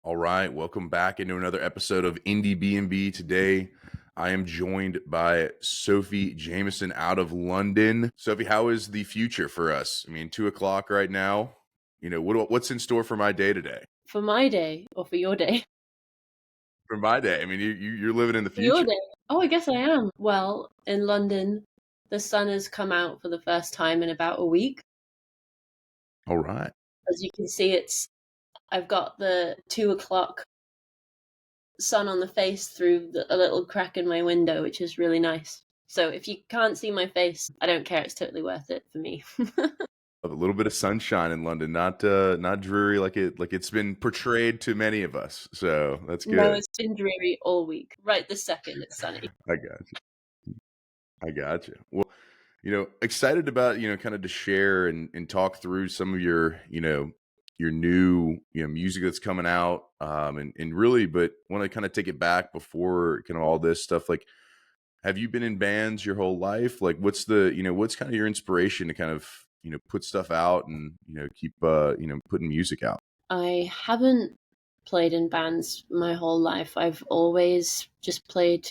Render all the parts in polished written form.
All right, welcome back into another episode of Indiebnb. Today, I am joined by Sophie Jamieson out of London. Sophie, how is the future for us? I mean, 2 o'clock right now. What's in store for my day today? For my day or for your day? For my day, I mean, you're living in the For your future. day. Oh, I guess I am. Well, in London, the sun has come out for the first time in about a week. All right. As you can see, I've got the 2 o'clock sun on the face through a little crack in my window, which is really nice. So if you can't see my face, I don't care. It's totally worth it for me. A little bit of sunshine in London, not dreary like it's been portrayed to many of us. So that's No, good. it's been dreary all week. Right this second, it's sunny. I got you. I got you. Well, excited about, kind of to share and talk through some of your new, music that's coming out. And really, but want to kind of take it back before kind of all this stuff. Like, have you been in bands your whole life? Like, what's kind of your inspiration to kind of, put stuff out and, keep, putting music out? I haven't played in bands my whole life. I've always just played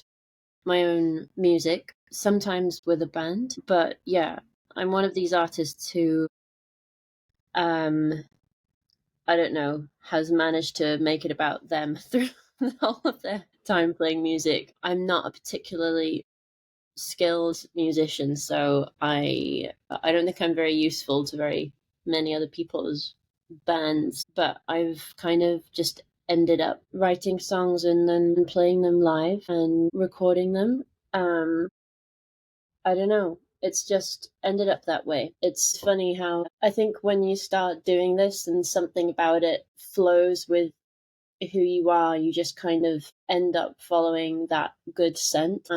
my own music, sometimes with a band. But yeah, I'm one of these artists who, um, I don't know, has managed to make it about them through all of their time playing music. I'm not a particularly skilled musician, so I don't think I'm very useful to very many other people's bands, but I've kind of just ended up writing songs and then playing them live and recording them. Um, I don't know. It's just ended up that way. It's funny how I think when you start doing this and something about it flows with who you are, you just kind of end up following that good scent.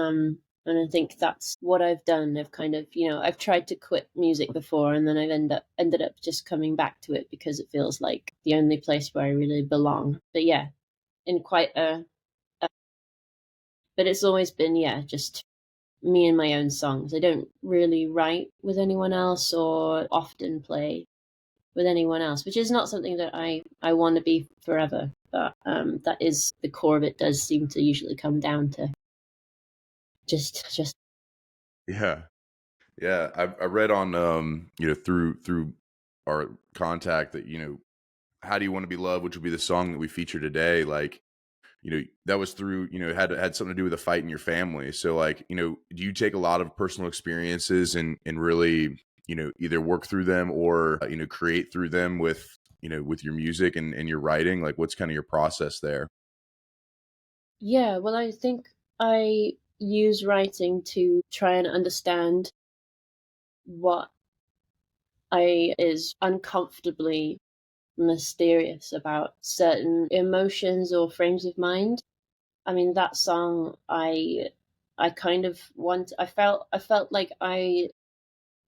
And I think that's what I've done. I've kind of, I've tried to quit music before, and then I've ended up just coming back to it because it feels like the only place where I really belong. But yeah, in quite a but it's always been, yeah, just me and my own songs. I don't really write with anyone else or often play with anyone else, which is not something that I want to be forever. But that is the core of it. Does seem to usually come down to just Yeah. Yeah. I read on, through our contact that, how do you want to be loved, which will be the song that we feature today. Like, that was through, had something to do with a fight in your family. So like, do you take a lot of personal experiences and really, either work through them or, create through them with your music and your writing? Like, what's kind of your process there? yeah. Well, I think I use writing to try and understand what I is uncomfortably mysterious about certain emotions or frames of mind. I mean, that song, I kind of I felt like I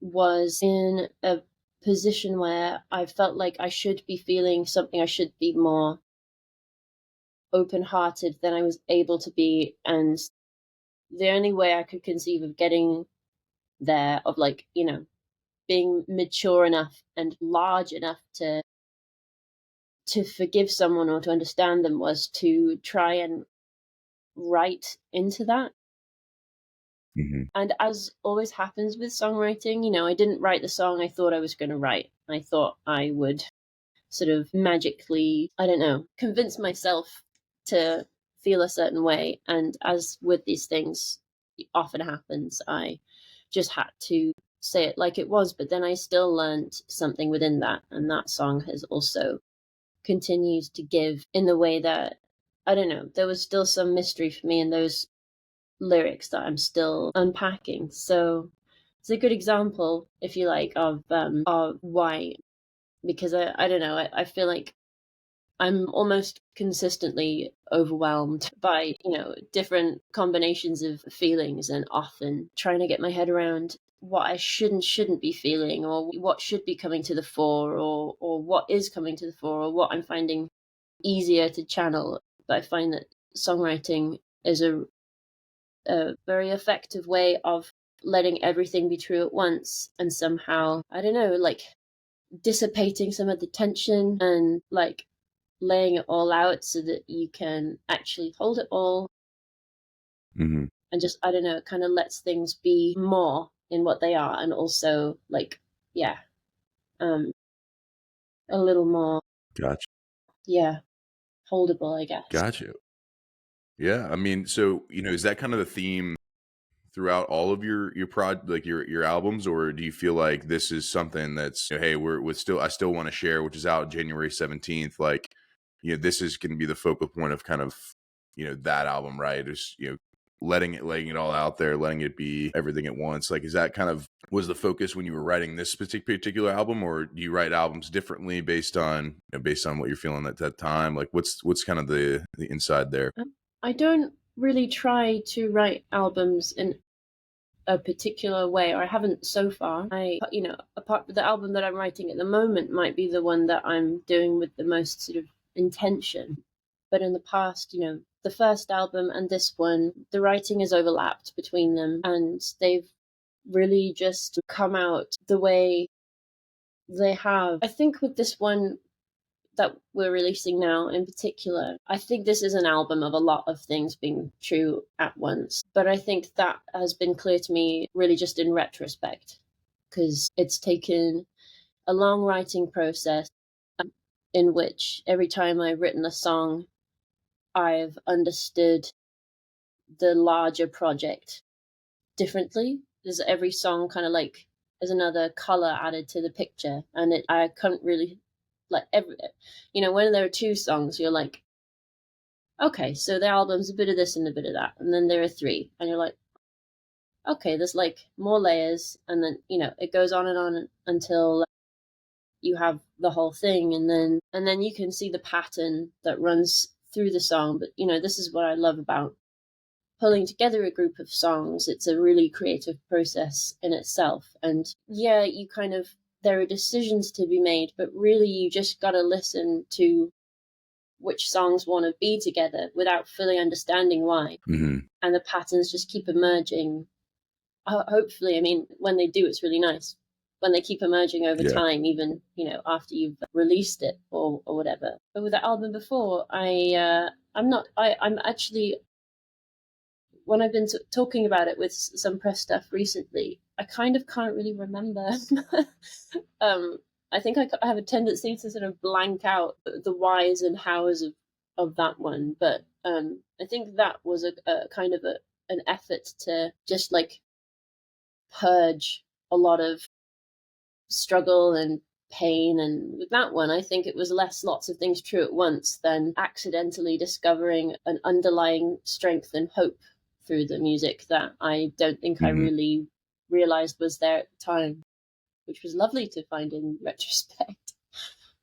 was in a position where I felt like I should be feeling something. I should be more open-hearted than I was able to be, and the only way I could conceive of getting there, of like, being mature enough and large enough to forgive someone or to understand them, was to try and write into that. Hmm. And as always happens with songwriting, I didn't write the song I thought I was going to write. I thought I would sort of magically, I don't know, convince myself to feel a certain way. And as with these things often happens, I just had to say it like it was. But then I still learned something within that. And that song has also continued to give in the way that, I don't know, there was still some mystery for me in those lyrics that I'm still unpacking. So it's a good example, if you like, of why. Because I don't know, I feel like I'm almost consistently overwhelmed by, different combinations of feelings, and often trying to get my head around what I shouldn't be feeling, or what should be coming to the fore, or what is coming to the fore, or what I'm finding easier to channel. But I find that songwriting is a very effective way of letting everything be true at once, and somehow, I don't know, like dissipating some of the tension and like laying it all out so that you can actually hold it all Mhm. and just, I don't know, it kind of lets things be more in what they are, and also like, yeah, um, a little more, Gotcha. yeah, holdable, I guess. Gotcha. Yeah, I mean, so, is that kind of the theme throughout all of your prod like your albums, or do you feel like this is something that's, hey, I still want to share, which is out January 17th, like, this is going to be the focal point of kind of, that album, right? Is, laying it all out there, letting it be everything at once. Like, is that kind of was the focus when you were writing this particular album, or do you write albums differently based on what you're feeling at that time? Like, what's kind of the inside there? I don't really try to write albums in a particular way, or I haven't so far. Apart the album that I'm writing at the moment might be the one that I'm doing with the most sort of intention. But in the past, the first album and this one, the writing has overlapped between them, and they've really just come out the way they have. I think with this one that we're releasing now in particular, I think this is an album of a lot of things being true at once. But I think that has been clear to me really just in retrospect, because it's taken a long writing process in which every time I've written a song, I've understood the larger project differently. There's every song kind of like there's another color added to the picture, and I couldn't really like when there are two songs, you're like, okay, so the album's a bit of this and a bit of that, and then there are three, and you're like, okay, there's like more layers, and then it goes on until you have the whole thing, and then you can see the pattern that runs through the song. But this is what I love about pulling together a group of songs. It's a really creative process in itself, and yeah, you kind of there are decisions to be made, but really you just got to listen to which songs want to be together without fully understanding why. Hmm. And the patterns just keep emerging. Hopefully, I mean, when they do, it's really nice. When they keep emerging over Yeah. time, even after you've released it or whatever. But with the album before, I'm actually, when I've been talking about it with some press stuff recently, I kind of can't really remember. um, I think I have a tendency to sort of blank out the whys and hows of that one, but I think that was a kind of an effort to just like purge a lot of struggle and pain. And with that one, I think it was less lots of things true at once than accidentally discovering an underlying strength and hope through the music that I don't think I Hmm. really realized was there at the time, which was lovely to find in retrospect.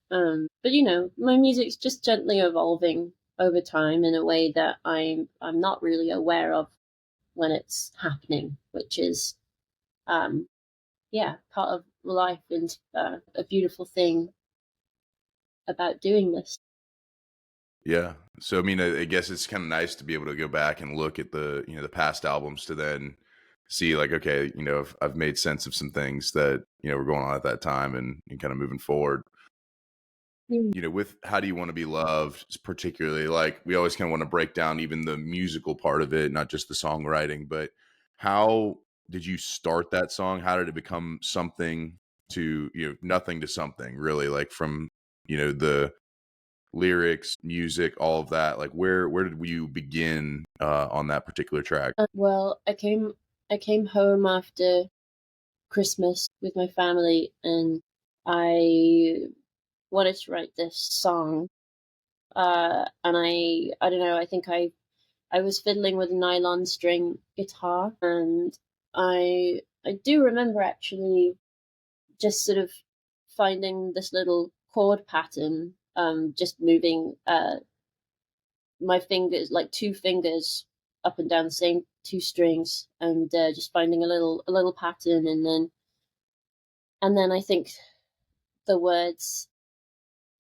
But my music's just gently evolving over time in a way that I'm not really aware of when it's happening, which is part of life, and a beautiful thing about doing this. Yeah. So I mean, I guess it's kind of nice to be able to go back and look at the past albums to then see like, okay, I've made sense of some things that, were going on at that time, and kind of moving forward. Mm. With How Do You Want to Be Loved, particularly, like, we always kind of want to break down even the musical part of it, not just the songwriting, but how did you start that song? How did it become something to, nothing to something, really, like from, the lyrics, music, all of that? Like, where did you begin on that particular track? Well, I came home after Christmas with my family, and I wanted to write this song. And I don't know. I think I was fiddling with a nylon string guitar, and I do remember actually just sort of finding this little chord pattern, just moving my fingers, like two fingers, up and down the same two strings, and just finding a little pattern, and then I think the words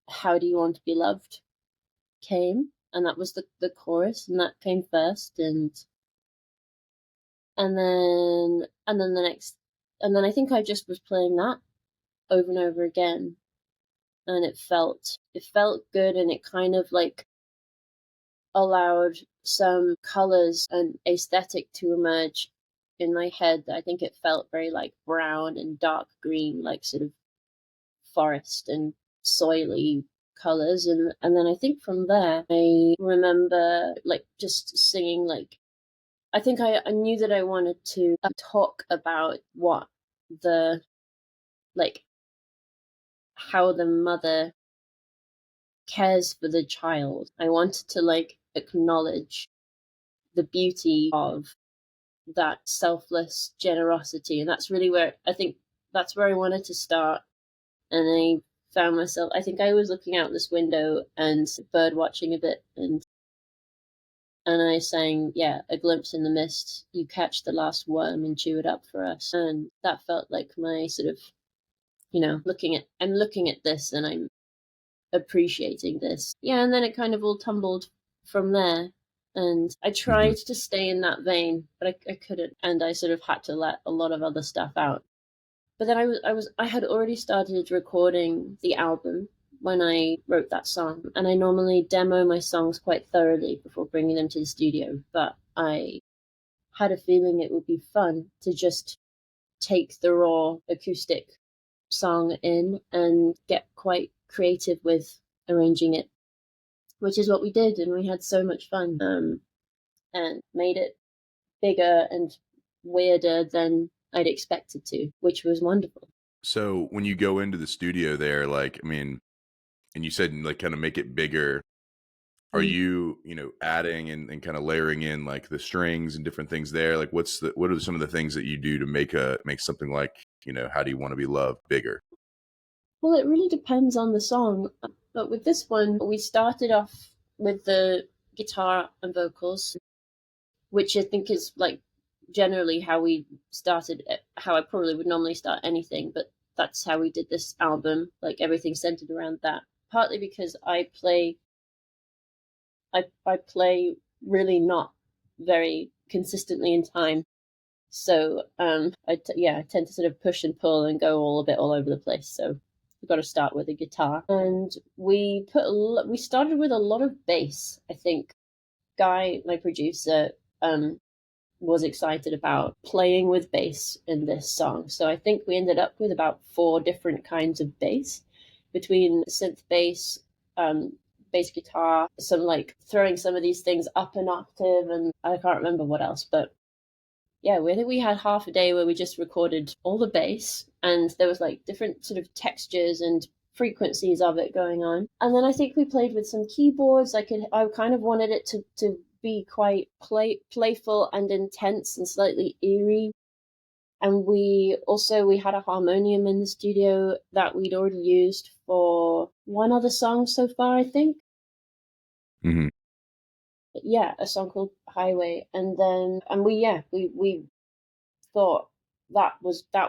"How do you want to be loved" came, and that was the chorus, and that came first, and then the next, and then I think I just was playing that over and over again, and it felt good, and it kind of like allowed some colors and aesthetic to emerge in my head. I think it felt very like brown and dark green, like sort of forest and soily colors. And then I think from there I remember like just singing like I think I knew that I wanted to talk about what the like how the mother cares for the child. I wanted to like acknowledge the beauty of that selfless generosity, and that's really where I think that's where I wanted to start. And I found myself, I think I was looking out this window and bird watching a bit, and I sang, yeah, a glimpse in the mist, you catch the last worm and chew it up for us. And that felt like my sort of, I'm looking at this and I'm appreciating this. Yeah, and then it kind of all tumbled from there. And I Hmm. tried to stay in that vein, but I couldn't. And I sort of had to let a lot of other stuff out. But then I had already started recording the album when I wrote that song, and I normally demo my songs quite thoroughly before bringing them to the studio. But I had a feeling it would be fun to just take the raw acoustic song in and get quite creative with arranging it, which is what we did, and we had so much fun, and made it bigger and weirder than I'd expected to, which was wonderful. So when you go into the studio there, like, I mean, and you said like kind of make it bigger, are Mm. you, adding and kind of layering in like the strings and different things there? Like what are some of the things that you do to make something like, how do you want to be loved bigger? Well, it really depends on the song. But with this one, we started off with the guitar and vocals, which I think is like generally how we started, how I probably would normally start anything, but that's how we did this album. Like everything centered around that. Partly because I play really not very consistently in time. So I tend to sort of push and pull and go all a bit all over the place. So we've got to start with a guitar, and we started with a lot of bass. I think Guy, my producer, um, was excited about playing with bass in this song. So I think we ended up with about four different kinds of bass, between synth bass, um, bass guitar, some like throwing some of these things up an octave, and I can't remember what else, but yeah, I think we had half a day where we just recorded all the bass, and there was like different sort of textures and frequencies of it going on. And then I think we played with some keyboards. I kind of wanted it to be quite playful and intense and slightly eerie. And we had a harmonium in the studio that we'd already used for one other song so far, I think. Hmm. Yeah, a song called Highway. And then and we yeah, we thought that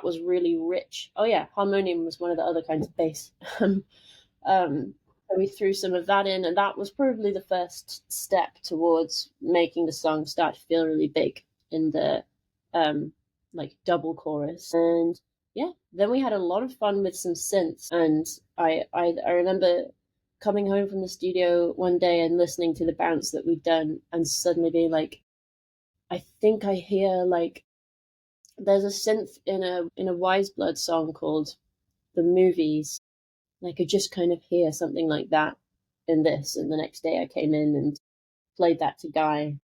was really rich. Oh yeah, harmonium was one of the other kinds of bass. So we threw some of that in, and that was probably the first step towards making the song start to feel really big in the um, like double chorus. And yeah, then we had a lot of fun with some synths, and I remember coming home from the studio one day and listening to the bounce that we'd done, and suddenly being like, I think I hear like there's a synth in a Wise Blood song called "The Movies." And I could just kind of hear something like that in this. And the next day, I came in and played that to Guy,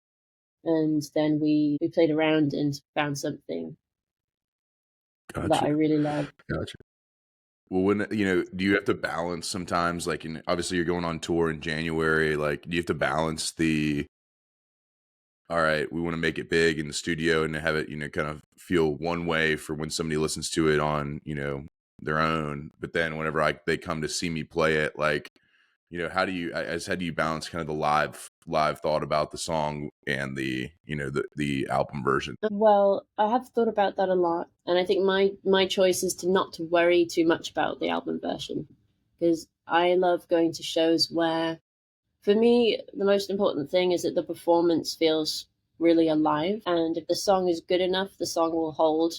and then we played around and found something that Gotcha. I really loved. Gotcha. Well, when do you have to balance sometimes? Like, obviously, you're going on tour in January. Like, do you have to balance the all right, we want to make it big in the studio and have it, kind of feel one way for when somebody listens to it on, their own. But then whenever they come to see me play it, like, how do you balance kind of the live thought about the song and the album version? Well, I have thought about that a lot, and I think my choice is to not to worry too much about the album version, because I love going to shows where, for me, the most important thing is that the performance feels really alive. And if the song is good enough, the song will hold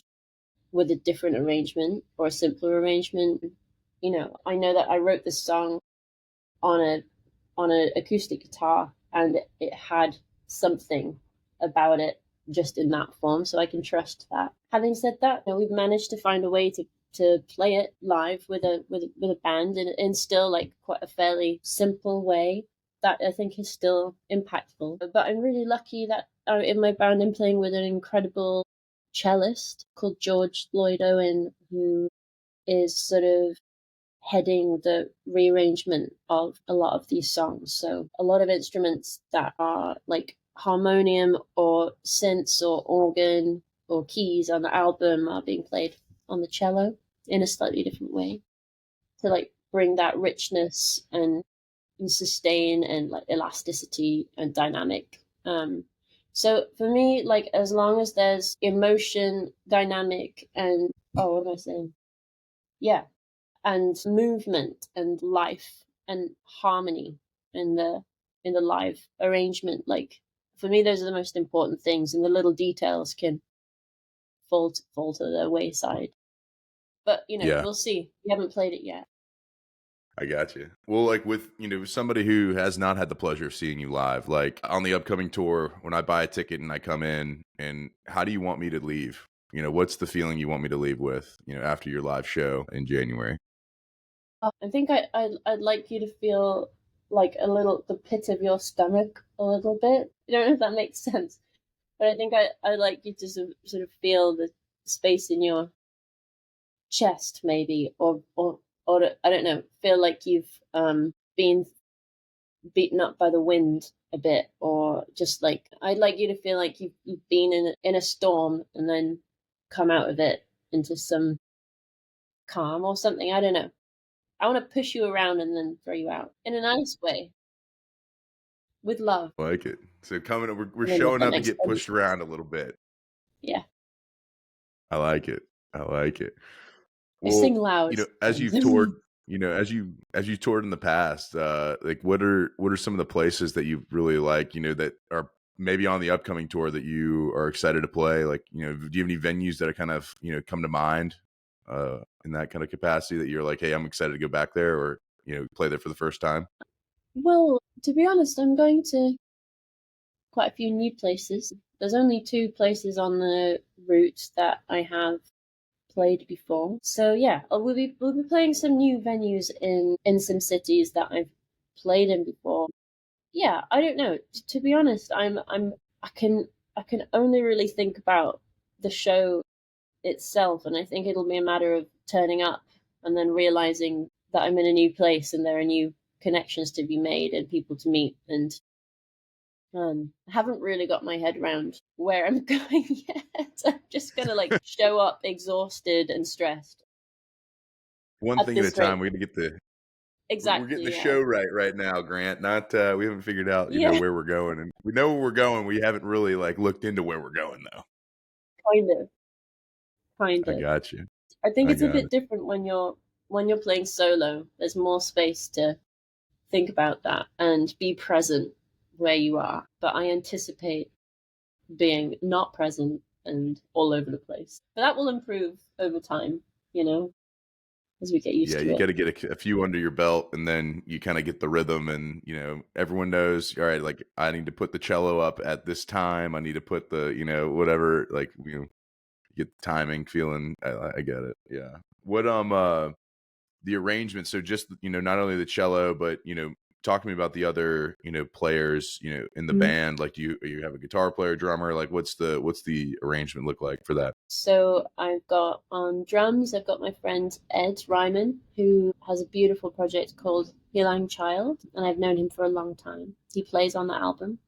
with a different arrangement or a simpler arrangement. I know that I wrote this song on a acoustic guitar, and it had something about it just in that form, so I can trust that. Having said that, we've managed to find a way to play it live with a band in still like quite a fairly simple way that I think is still impactful. But I'm really lucky that in my band I'm playing with an incredible cellist called George Lloyd Owen, who is sort of heading the rearrangement of a lot of these songs. So a lot of instruments that are like harmonium or synths or organ or keys on the album are being played on the cello in a slightly different way to like bring that richness and sustain and like elasticity and dynamic. So for me, like as long as there's emotion, dynamic, and what am I saying? Yeah, and movement and life and harmony in the live arrangement. Like for me, those are the most important things, and the little details can fall to the wayside. But Yeah, we'll see. We haven't played it yet. I got you. Well, like with somebody who has not had the pleasure of seeing you live, like on the upcoming tour, when I buy a ticket and I come in, and how do you want me to leave? What's the feeling you want me to leave with? After your live show in January. I think I'd like you to feel like a little the pit of your stomach a little bit. I don't know if that makes sense, but I think I'd like you to sort of feel the space in your chest maybe, or I don't know, feel like you've been beaten up by the wind a bit, or just like I'd like you to feel like you've been in a storm and then come out of it into some calm or something. I don't know. I want to push you around and then throw you out in a nice way with love. I like it. So coming, we're I don't know if showing that up to makes get any pushed around a little bit. yeah. I like it. I like it. I sing Well, loud as sometimes. you've toured, as you toured in the past, like what are some of the places that you really like, that are maybe on the upcoming tour that you are excited to play? Like, do you have any venues that are kind of, come to mind in that kind of capacity that you're like, hey, I'm excited to go back there, or, play there for the first time? Well, to be honest, I'm going to quite a few new places. There's only two places on the route that I have played before. So yeah, we'll be playing some new venues in some cities that I've played in before. Yeah, I don't know. To be honest, I can I can only really think about the show itself, and I think it'll be a matter of turning up and then realizing that I'm in a new place and there are new connections to be made and people to meet. And I haven't really got my head around where I'm going yet. I'm just gonna like show up exhausted and stressed One at thing at a this time. rate. We're getting the Exactly. Yeah. show right now, Grant. Not we haven't figured out, Yeah. where we're going, and we know where we're going. We haven't really like looked into where we're going though. Kind of. Kind I of. got you. I think I it's a got bit it. different when you're playing solo. There's more space to think about that and be present where you are. But I anticipate being not present and all over the place. But that will improve over time, you know, as we get used Yeah, to you it. got to get a few under your belt, and then you kind of get the rhythm, and everyone knows. All right, like I need to put the cello up at this time. I need to put the whatever, like get the timing, feeling. I get it. Yeah. What the arrangement? So just not only the cello, but talk to me about the other players in the Mhm. band. Like, do you have a guitar player, drummer? Like, what's the arrangement look like for that? So I've got on drums, I've got my friend Ed Ryman, who has a beautiful project called Healing Child, and I've known him for a long time. He plays on the album.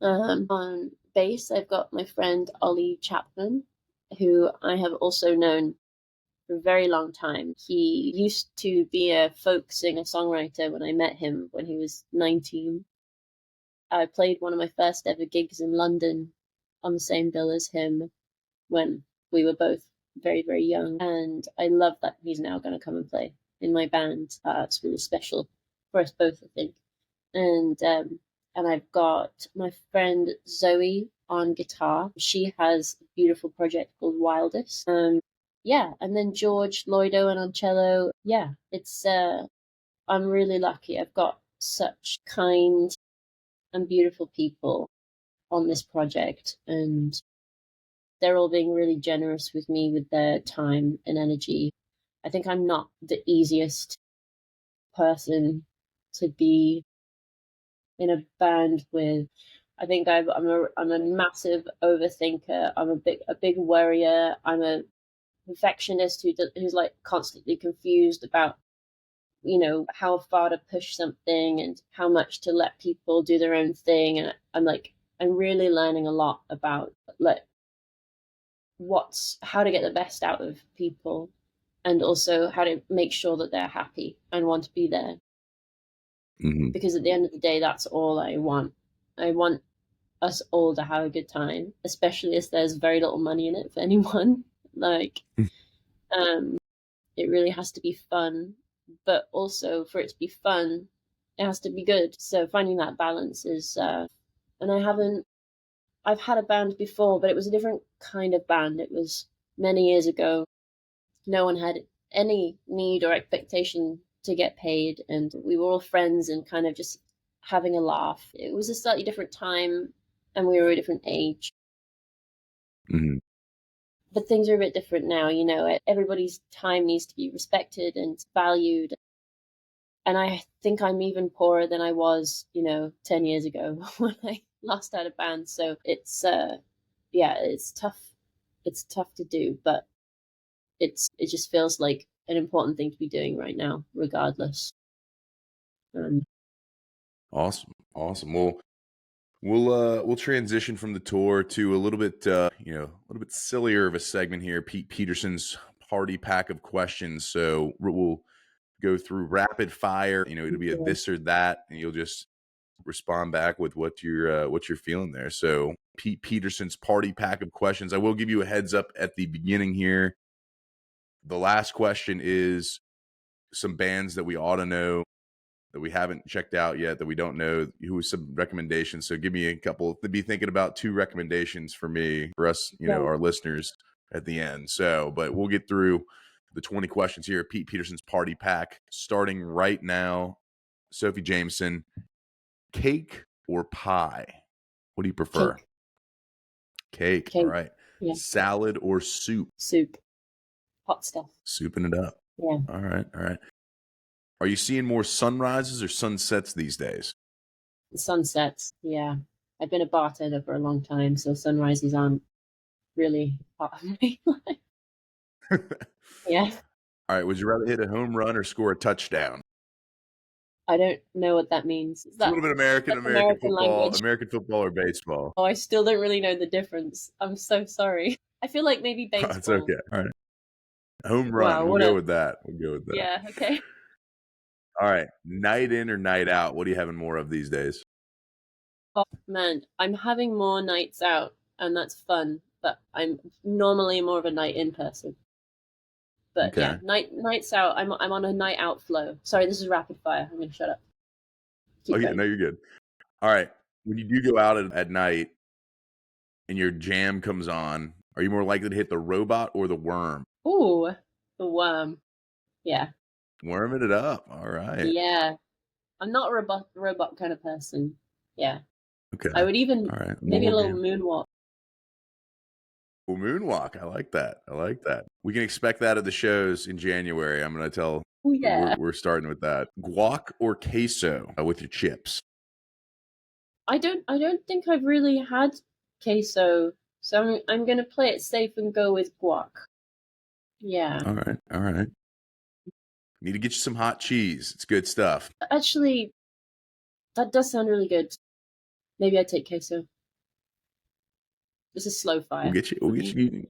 On bass, I've got my friend Ollie Chapman, who I have also known for a very long time. He used to be a folk singer songwriter when I met him when he was 19. I played one of my first ever gigs in London on the same bill as him when we were both very, very young. And I love that he's now going to come and play in my band. It's really special for us both, I think. And I've got my friend Zoe on guitar. She has a beautiful project called Wildest. yeah, and then George Lloydo and on cello. Yeah, it's I'm really lucky. I've got such kind and beautiful people on this project, and they're all being really generous with me with their time and energy. I think I'm not the easiest person to be in a band with. I think I'm a massive overthinker. I'm a big worrier. I'm a perfectionist who's like constantly confused about how far to push something and how much to let people do their own thing. And I'm really learning a lot about like what's how to get the best out of people, and also how to make sure that they're happy and want to be there. Hmm. Because at the end of the day, that's all I want. I want us all to have a good time, especially as there's very little money in it for anyone. Like, um, it really has to be fun, but also for it to be fun, it has to be good. So finding that balance is, and I've had a band before, but it was a different kind of band. It was many years ago. No one had any need or expectation to get paid, and we were all friends and kind of just having a laugh. It was a slightly different time, and we were a different age. Hmm. But things are a bit different now, everybody's time needs to be respected and valued. And I think I'm even poorer than I was, 10 years ago when I last had a band. So yeah, it's tough. It's tough to do, but it just feels like an important thing to be doing right now, regardless. Um, Awesome, awesome. Well, we'll transition from the tour to a little bit a little bit sillier of a segment here. Pete Peterson's party pack of questions. So we'll go through rapid fire. It'll be a yeah. this or that, and you'll just respond back with what you're feeling there. So Pete Peterson's party pack of questions. I will give you a heads up at the beginning here. The last question is some bands that we ought to know that we haven't checked out yet, that we don't know, who is some recommendations. So give me a couple to be thinking about, two recommendations for me, for us, Right. our listeners at the end. So, but we'll get through the 20 questions here. Pete Peterson's party pack starting right now. Sophie Jamieson, cake or pie? What do you prefer? Cake. Cake. All Cake. right. Yeah. Salad or soup? Soup. Hot stuff. Souping it up. Yeah. All right. All right. Are you seeing more sunrises or sunsets these days? Sunsets. Yeah. I've been a bartender for a long time, so sunrises aren't really part of me. Yeah. All right. Would you rather hit a home run or score a touchdown? I don't know what that means. It's a little bit American, That's American language? American football or baseball. Oh, I still don't really know the difference. I'm so sorry. I feel like maybe It's baseball. okay. All right. Home run. Wow, We'll what go a with that. We'll go with that. yeah, okay. All right. Night in or night out? What are you having more of these days? Oh man, I'm having more nights out and that's fun, but I'm normally more of a night in person. But yeah, Okay. nights out. I'm on a night out flow. Sorry, this is rapid fire. I'm gonna shut up. Oh, Keep yeah. going. No, you're good. All right. When you do go out at night and your jam comes on, are you more likely to hit the robot or the worm? Ooh, the worm. Yeah, Worming it up. All right. yeah. I'm not a robot kind of person. Yeah, Okay. I would even All right. maybe a More little jam. moonwalk. Well, moonwalk. I like that. I like that. We can expect that at the shows in January. I'm going to tell. Oh yeah. We're starting with that. Guac or queso with your chips. I don't think I've really had queso, so I'm gonna play it safe and go with guac. Yeah. All right. All right. Need to get you some hot cheese. It's good stuff. Actually, that does sound really good. Maybe I take queso. This is slow We'll fire get you. for We'll get me. you eating.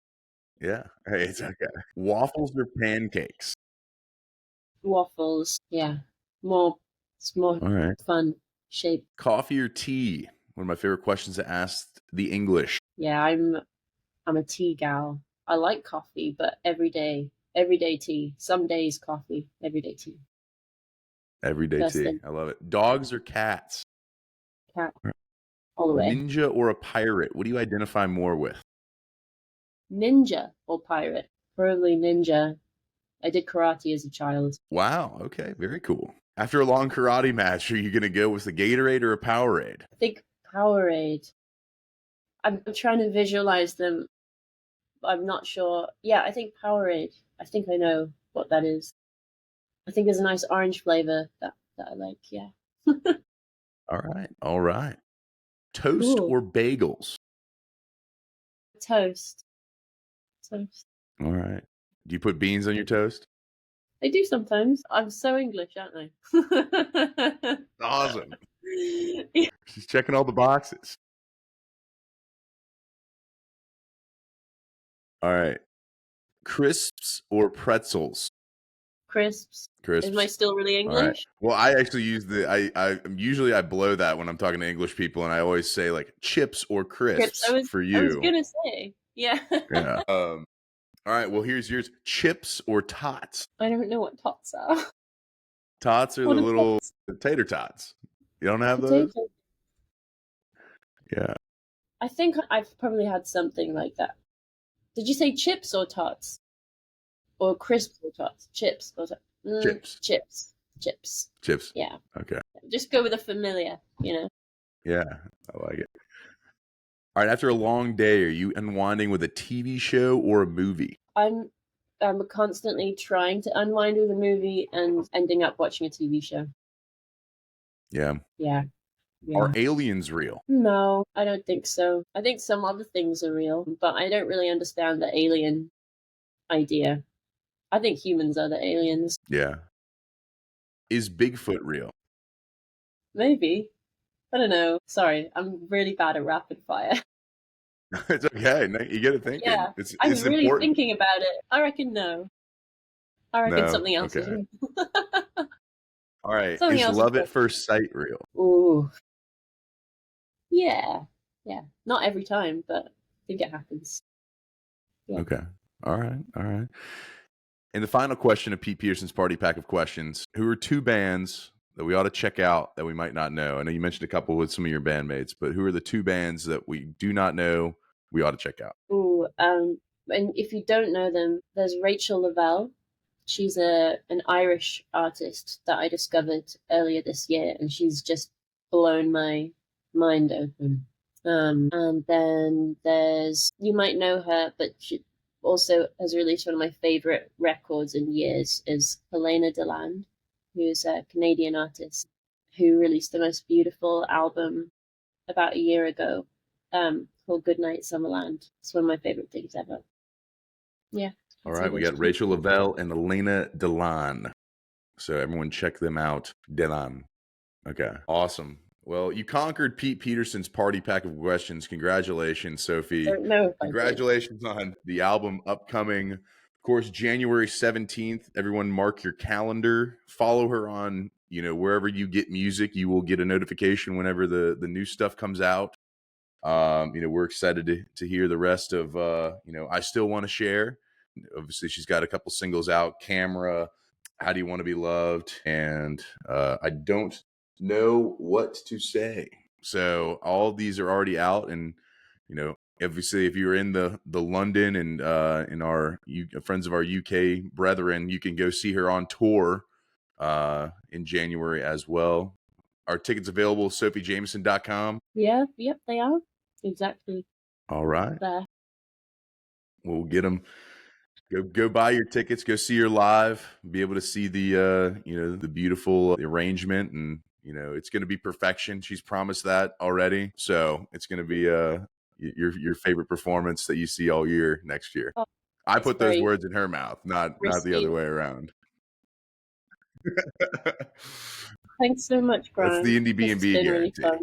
Yeah. Hey, it's okay. Waffles or pancakes? Waffles, yeah. More it's more All right. fun shape. Coffee or tea? One of my favorite questions to ask the English. Yeah, I'm a tea gal. I like coffee, but every day tea. Some days coffee, every day tea. Everyday First tea. thing, I love it. Dogs or cats? cat all the way. Ninja or a pirate? What do you identify more with? Ninja or pirate? Probably ninja. I did karate as a child. Wow. Okay. Very cool. After a long karate match, are you going to go with the Gatorade or a Powerade? I think Powerade. I'm trying to visualize them. I'm not sure. Yeah, I think Powerade. I think I know what that is. I think there's a nice orange flavor that I like. Yeah. All right. All right. Toast Ooh, or bagels? toast. Toast. All right. Do you put beans on your toast? They do sometimes. I'm so English, aren't I? Awesome. She's checking all the boxes. All right. Crisps or pretzels? Crisps. Am I Crisps. still really All right. English? Well, I actually use I usually I blow that when I'm talking to English people, and I always say like chips or Chips. crisps for I was you. gonna say. Yeah. Yeah. All right. Well, here's yours. Chips or tots? I don't know what tots are. Tots are the What are little tots? tater tots. You don't have those? Potato. Yeah. I think I've probably had something like that. Did you say chips or tots? Or crisps or tots? Chips or tots? Chips. Chips. Chips. Chips. Yeah. Okay. Just go with a familiar, you know. Yeah. I like it. All right. After a long day, are you unwinding with a TV show or a movie? I'm constantly trying to unwind with a movie and ending up watching a TV show. Yeah. Yeah. Are Yeah. aliens real? No, I don't think so. I think some other things are real, but I don't really understand the alien idea. I think humans are the aliens. Yeah. Is Bigfoot real? Maybe. I don't know. Sorry, I'm really bad at rapid fire. It's okay. No, you get it thinking. Yeah, I'm It's really important. thinking about it. I reckon no. I reckon No. something else is Okay. real. All right. Something Is else is love real. at first sight real? Ooh, yeah, yeah. Not every time, but I think it happens. Yeah. Okay. All right. All right. And the final question of Pete Peterson's party pack of questions: who are two bands that we ought to check out that we might not know? I know you mentioned a couple with some of your bandmates, but who are the two bands that we do not know we ought to check out? Ooh, and if you don't know them, there's Rachel Lavelle. She's an Irish artist that I discovered earlier this year, and she's just blown my mind open. And then there's, you might know her, but she also has released one of my favorite records in years, is Helena Deland, who's a Canadian artist who released the most beautiful album about a year ago, called Goodnight Summerland. It's one of my favorite things ever. Yeah. All I'd say right, we those got two. Rachel Lavelle and Elena Delan. So everyone check them out. Delan. Okay, awesome. Well, you conquered Pete Peterson's party pack of questions. Congratulations, I Sophie. don't know if I did. Congratulations on the album upcoming. Of course, January 17th. Everyone mark your calendar. Follow her on, wherever you get music. You will get a notification whenever the new stuff comes out. We're excited to hear the rest of, I Still Want to Share. Obviously, she's got a couple singles out, Camera, How Do You Want to Be Loved, and I Don't Know What to Say. So all of these are already out, and obviously, if you're in the London and in our friends of our UK brethren, you can go see her on tour in January as well. Our tickets available, sophiejamieson.com. Yeah, yep, they are. Exactly. All right. There. We'll get them. Go buy your tickets. Go see her live. Be able to see the the beautiful arrangement, and it's going to be perfection. She's promised that already, so it's going to be your favorite performance that you see all year next year. Oh, I that's put those very words in her mouth, not the risky. other way around. Thanks so much, That's the Brian. This has Indiebnb been really guarantee. fun.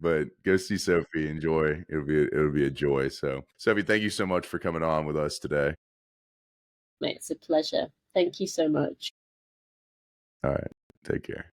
But go see Sophie. Enjoy. It'll be a joy. So, Sophie, thank you so much for coming on with us today. Mate, it's a pleasure. Thank you so much. All right. Take care.